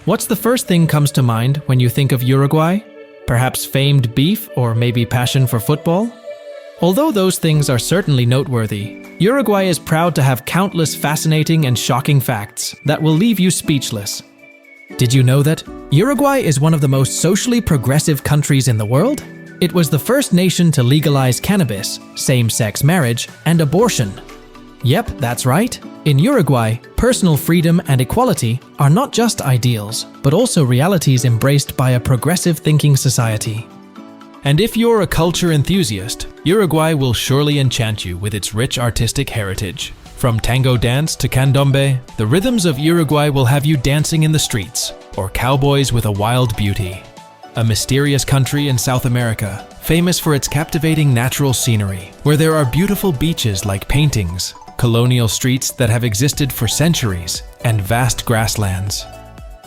What's the first thing comes to mind when you think of Uruguay? Perhaps famed beef or maybe passion for football? Although those things are certainly noteworthy, Uruguay is proud to have countless fascinating and shocking facts that will leave you speechless. Did you know that Uruguay is one of the most socially progressive countries in the world? It was the first nation to legalize cannabis, same-sex marriage, and abortion. Yep, that's right. In Uruguay, personal freedom and equality are not just ideals, but also realities embraced by a progressive thinking society. And if you're a culture enthusiast, Uruguay will surely enchant you with its rich artistic heritage. From tango dance to candombe, the rhythms of Uruguay will have you dancing in the streets, or cowboys with a wild beauty. A mysterious country in South America, famous for its captivating natural scenery, where there are beautiful beaches like paintings, colonial streets that have existed for centuries, and vast grasslands.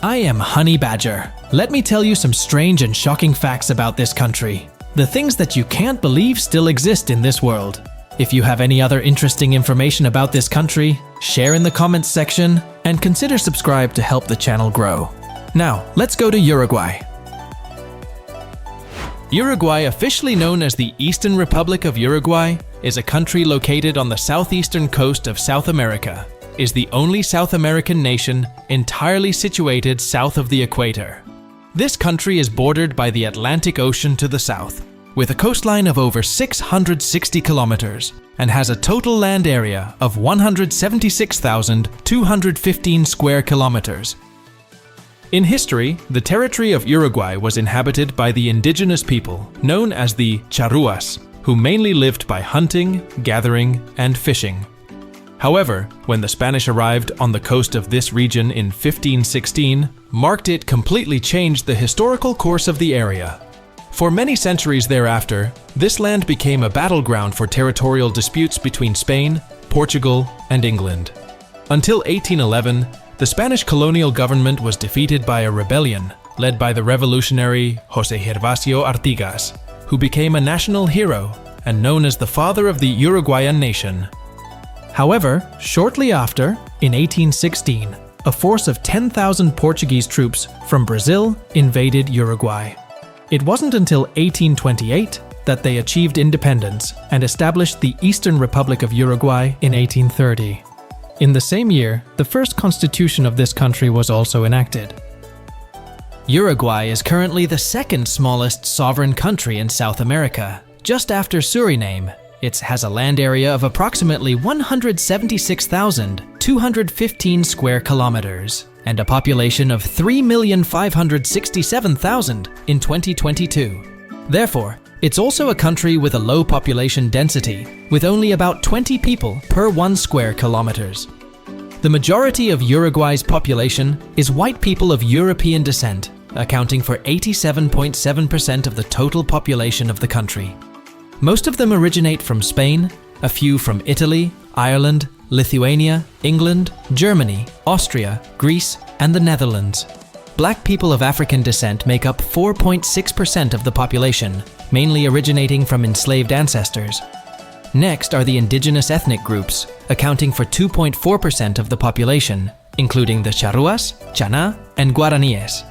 I am Honey Badger. Let me tell you some strange and shocking facts about this country. The things that you can't believe still exist in this world. If you have any other interesting information about this country, share in the comments section and consider subscribe to help the channel grow. Now, let's go to Uruguay. Uruguay, officially known as the Eastern Republic of Uruguay, is a country located on the southeastern coast of South America, is the only South American nation entirely situated south of the equator. This country is bordered by the Atlantic Ocean to the south, with a coastline of over 660 kilometers, and has a total land area of 176,215 square kilometers. In history, the territory of Uruguay was inhabited by the indigenous people known as the Charruas, who mainly lived by hunting, gathering, and fishing. However, when the Spanish arrived on the coast of this region in 1516, it completely changed the historical course of the area. For many centuries thereafter, this land became a battleground for territorial disputes between Spain, Portugal, and England. Until 1811, the Spanish colonial government was defeated by a rebellion led by the revolutionary José Gervasio Artigas, who became a national hero and known as the father of the Uruguayan nation. However, shortly after, in 1816, a force of 10,000 Portuguese troops from Brazil invaded Uruguay. It wasn't until 1828 that they achieved independence and established the Eastern Republic of Uruguay in 1830. In the same year, the first constitution of this country was also enacted. Uruguay is currently the second smallest sovereign country in South America, just after Suriname. It has a land area of approximately 176,215 square kilometers and a population of 3,567,000 in 2022. Therefore, it's also a country with a low population density, with only about 20 people per 1 square kilometers. The majority of Uruguay's population is white people of European descent, accounting for 87.7% of the total population of the country. Most of them originate from Spain, a few from Italy, Ireland, Lithuania, England, Germany, Austria, Greece, and the Netherlands. Black people of African descent make up 4.6% of the population, mainly originating from enslaved ancestors. Next are the indigenous ethnic groups, accounting for 2.4% of the population, including the Charruas, Chana, and Guaraníes.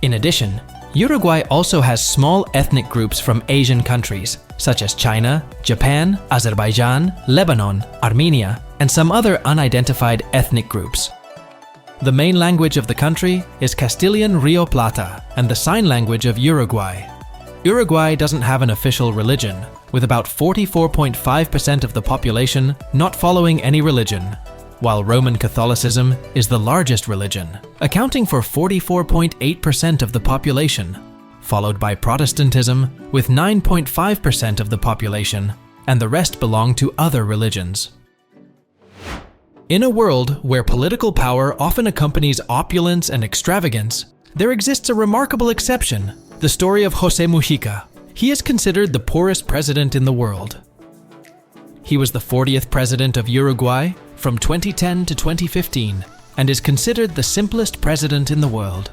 In addition, Uruguay also has small ethnic groups from Asian countries, such as China, Japan, Azerbaijan, Lebanon, Armenia, and some other unidentified ethnic groups. The main language of the country is Castilian Rio Plata and the sign language of Uruguay. Uruguay doesn't have an official religion, with about 44.5% of the population not following any religion, while Roman Catholicism is the largest religion, accounting for 44.8% of the population, followed by Protestantism with 9.5% of the population, and the rest belong to other religions. In a world where political power often accompanies opulence and extravagance, there exists a remarkable exception, the story of José Mujica. He is considered the poorest president in the world. He was the 40th president of Uruguay from 2010 to 2015 and is considered the simplest president in the world.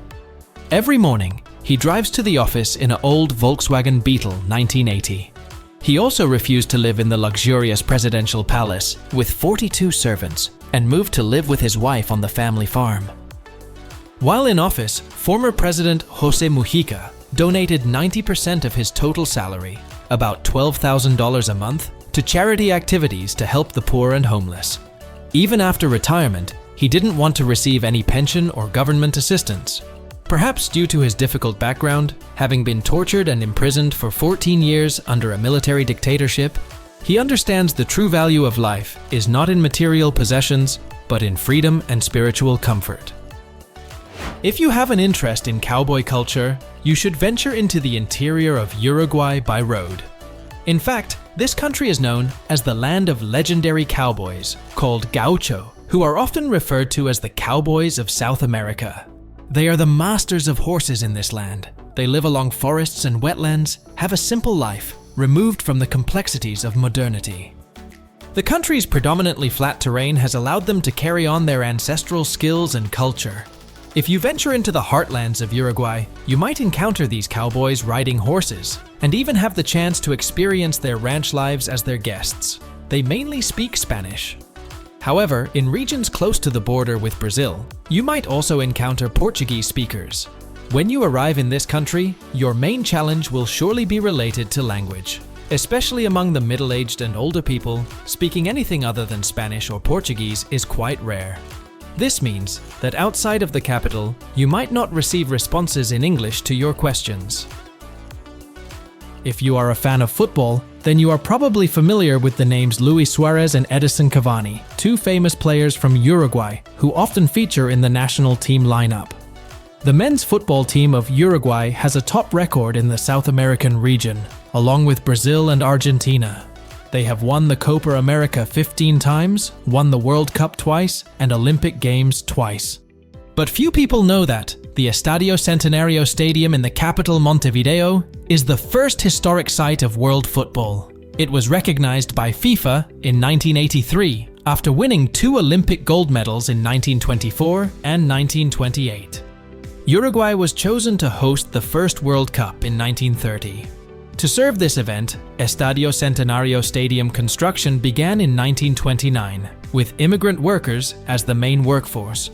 Every morning, he drives to the office in an old Volkswagen Beetle 1980. He also refused to live in the luxurious presidential palace with 42 servants and moved to live with his wife on the family farm. While in office, former President Jose Mujica donated 90% of his total salary, about $12,000 a month, to charity activities to help the poor and homeless. Even after retirement, he didn't want to receive any pension or government assistance. Perhaps due to his difficult background, having been tortured and imprisoned for 14 years under a military dictatorship, he understands the true value of life is not in material possessions, but in freedom and spiritual comfort. If you have an interest in cowboy culture, you should venture into the interior of Uruguay by road. In fact, this country is known as the land of legendary cowboys, called gaucho, who are often referred to as the cowboys of South America. They are the masters of horses in this land. They live along forests and wetlands, have a simple life, removed from the complexities of modernity. The country's predominantly flat terrain has allowed them to carry on their ancestral skills and culture. If you venture into the heartlands of Uruguay, you might encounter these cowboys riding horses, and even have the chance to experience their ranch lives as their guests. They mainly speak Spanish. However, in regions close to the border with Brazil, you might also encounter Portuguese speakers. When you arrive in this country, your main challenge will surely be related to language. Especially among the middle-aged and older people, speaking anything other than Spanish or Portuguese is quite rare. This means that outside of the capital, you might not receive responses in English to your questions. If you are a fan of football, then you are probably familiar with the names Luis Suarez and Edison Cavani, two famous players from Uruguay who often feature in the national team lineup. The men's football team of Uruguay has a top record in the South American region, along with Brazil and Argentina. They have won the Copa America 15 times, won the World Cup twice, and Olympic Games twice. But few people know that the Estadio Centenario Stadium in the capital Montevideo is the first historic site of world football. It was recognized by FIFA in 1983 after winning 2 Olympic gold medals in 1924 and 1928. Uruguay was chosen to host the first World Cup in 1930. To serve this event, Estadio Centenario Stadium construction began in 1929, with immigrant workers as the main workforce.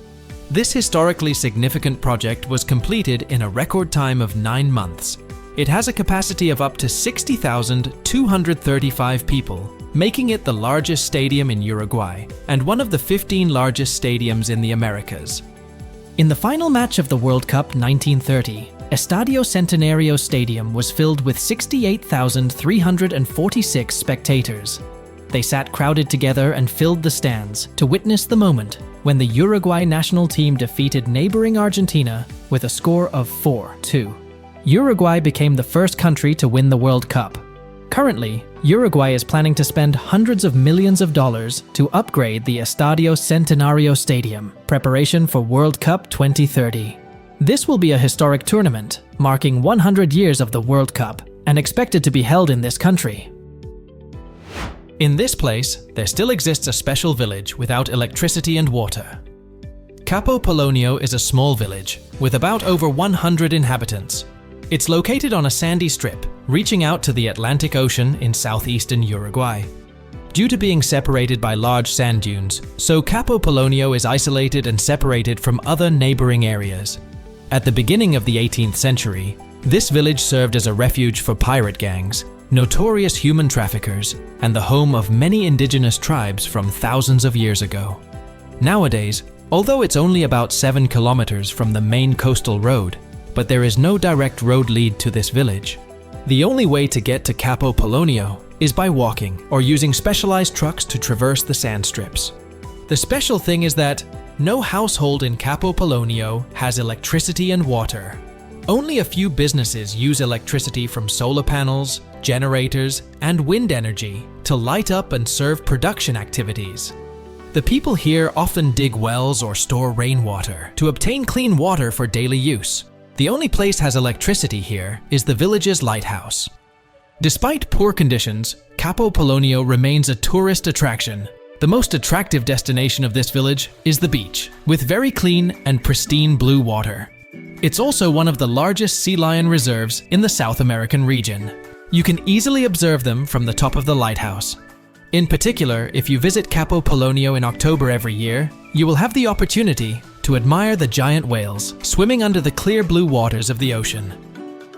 This historically significant project was completed in a record time of 9 months. It has a capacity of up to 60,235 people, making it the largest stadium in Uruguay and one of the 15 largest stadiums in the Americas. In the final match of the World Cup 1930, Estadio Centenario Stadium was filled with 68,346 spectators. They sat crowded together and filled the stands to witness the moment when the Uruguay national team defeated neighboring Argentina with a score of 4-2. Uruguay became the first country to win the World Cup. Currently, Uruguay is planning to spend hundreds of millions of dollars to upgrade the Estadio Centenario Stadium, preparation for World Cup 2030. This will be a historic tournament, marking 100 years of the World Cup, and expected to be held in this country. In this place, there still exists a special village without electricity and water. Capo Polonio is a small village, with about over 100 inhabitants. It's located on a sandy strip, reaching out to the Atlantic Ocean in southeastern Uruguay. Due to being separated by large sand dunes, so Capo Polonio is isolated and separated from other neighboring areas. At the beginning of the 18th century, this village served as a refuge for pirate gangs, notorious human traffickers, and the home of many indigenous tribes from thousands of years ago. Nowadays, although it's only about 7 kilometers from the main coastal road, but there is no direct road lead to this village. The only way to get to Capo Polonio is by walking or using specialized trucks to traverse the sand strips. The special thing is that no household in Capo Polonio has electricity and water. Only a few businesses use electricity from solar panels, generators, and wind energy to light up and serve production activities. The people here often dig wells or store rainwater to obtain clean water for daily use. The only place has electricity here is the village's lighthouse. Despite poor conditions, Capo Polonio remains a tourist attraction. The most attractive destination of this village is the beach, with very clean and pristine blue water. It's also one of the largest sea lion reserves in the South American region. You can easily observe them from the top of the lighthouse. In particular, if you visit Capo Polonio in October every year, you will have the opportunity to admire the giant whales swimming under the clear blue waters of the ocean.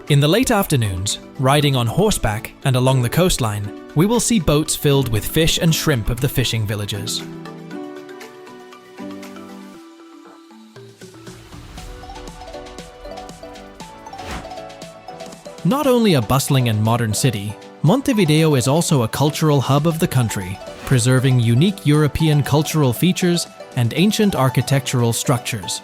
In the late afternoons, riding on horseback and along the coastline, we will see boats filled with fish and shrimp of the fishing villages. Not only a bustling and modern city, Montevideo is also a cultural hub of the country, preserving unique European cultural features and ancient architectural structures.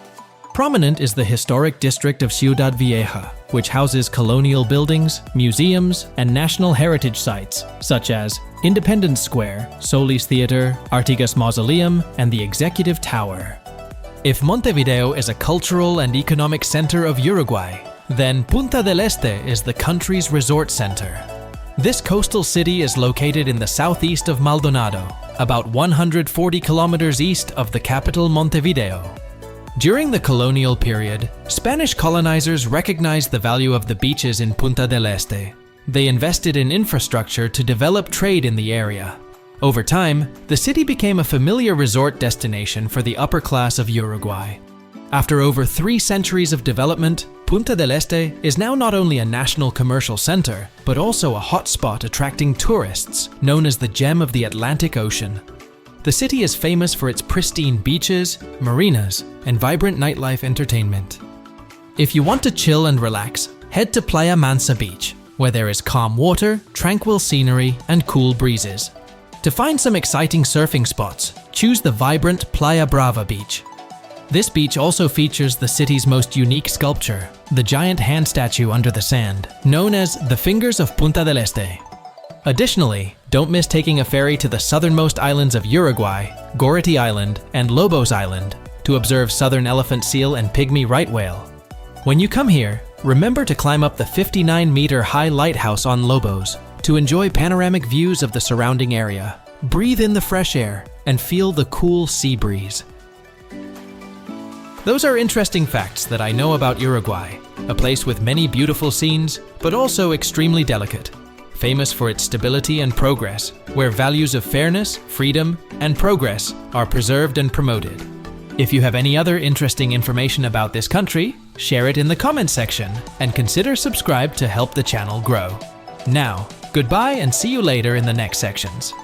Prominent is the historic district of Ciudad Vieja, which houses colonial buildings, museums, and national heritage sites, such as Independence Square, Solis Theater, Artigas Mausoleum, and the Executive Tower. If Montevideo is a cultural and economic center of Uruguay, then Punta del Este is the country's resort center. This coastal city is located in the southeast of Maldonado, about 140 kilometers east of the capital Montevideo. During the colonial period, Spanish colonizers recognized the value of the beaches in Punta del Este. They invested in infrastructure to develop trade in the area. Over time, the city became a familiar resort destination for the upper class of Uruguay. After over 3 centuries of development, Punta del Este is now not only a national commercial center, but also a hotspot attracting tourists, known as the Gem of the Atlantic Ocean. The city is famous for its pristine beaches, marinas, and vibrant nightlife entertainment. If you want to chill and relax, head to Playa Mansa Beach, where there is calm water, tranquil scenery, and cool breezes. To find some exciting surfing spots, choose the vibrant Playa Brava Beach. This beach also features the city's most unique sculpture, the giant hand statue under the sand, known as the Fingers of Punta del Este. Additionally, don't miss taking a ferry to the southernmost islands of Uruguay, Gorriti Island, and Lobos Island, to observe southern elephant seal and pygmy right whale. When you come here, remember to climb up the 59-meter high lighthouse on Lobos to enjoy panoramic views of the surrounding area, breathe in the fresh air, and feel the cool sea breeze. Those are interesting facts that I know about Uruguay, a place with many beautiful scenes, but also extremely delicate. Famous for its stability and progress, where values of fairness, freedom, and progress are preserved and promoted. If you have any other interesting information about this country, share it in the comments section and consider subscribe to help the channel grow. Now, goodbye and see you later in the next sections.